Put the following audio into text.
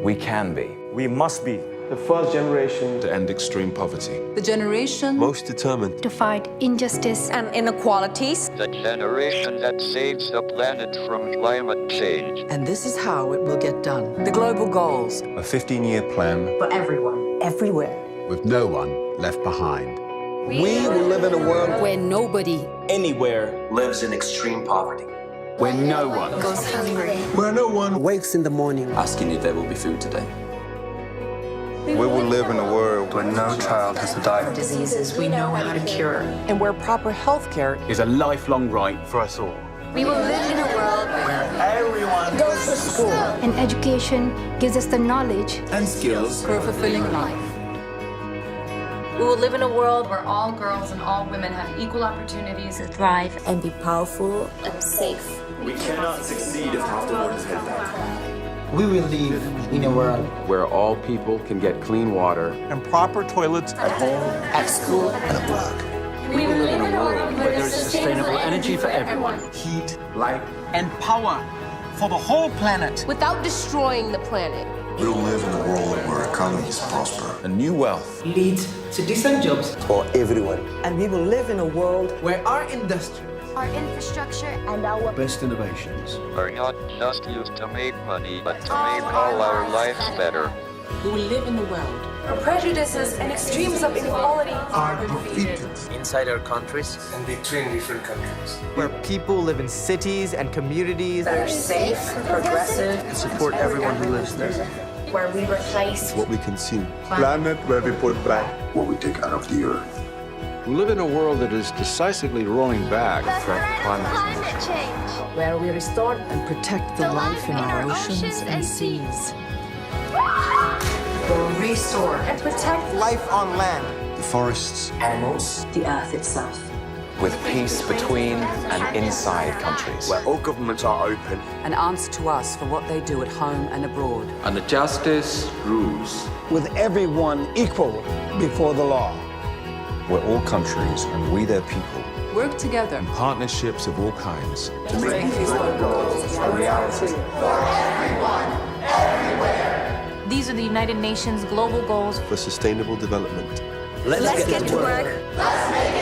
We can be. We must be the first generation to end extreme poverty. The generation Most determined to fight injustice and inequalities. The generation that saves the planet from climate change. And this is how it will get done. The global goals. A 15-year plan For everyone, everywhere. with no one left behind. We will live in a world where nobody anywhere lives in extreme poverty. Where no one goes hungry. where no one Wakes in the morning asking if there will be food today. We will live in a world where no child has to die. Diseases we know how to cure. And where proper health care is a lifelong right for us all. We will live in a world where everyone goes to school. and education gives us the knowledge And skills for a fulfilling life. We will live in a world where all girls and all women have equal opportunities to thrive And be powerful and safe. We cannot succeed if half the world is held back. We will live in a world Where all people can get clean water. and proper toilets at home, at school, and at work. We will live in a world where there's sustainable energy for everyone. Heat, light, and power for the whole planet. without destroying the planet. We will live in a world where economies prosper. And new wealth lead to decent jobs For everyone. And we will live in a world where our industry, Our infrastructure and our best innovations. Are not just used to make money, but to make all our lives better. We will live in a world Where prejudices and extremes of inequality are defeated. inside our countries, And between different countries. Where people live in cities and communities that are safe, progressive, and support everyone who lives there. where we replace What we consume. Planet where we put back. What we take out of the earth. We live in a world that is decisively rolling back the threat of climate change. where we restore and protect the life in our oceans and seas. will restore and protect Life on land. The forests. animals, the earth itself. With peace between and inside countries. where all governments are open. And answer to us for what they do at home and abroad. And the justice rules. With everyone equal before the law. Where all countries and we their people. Work together. Partnerships of all kinds. To make these goals a reality. These are the United Nations global goals For sustainable development. Let's get to work. Let's make it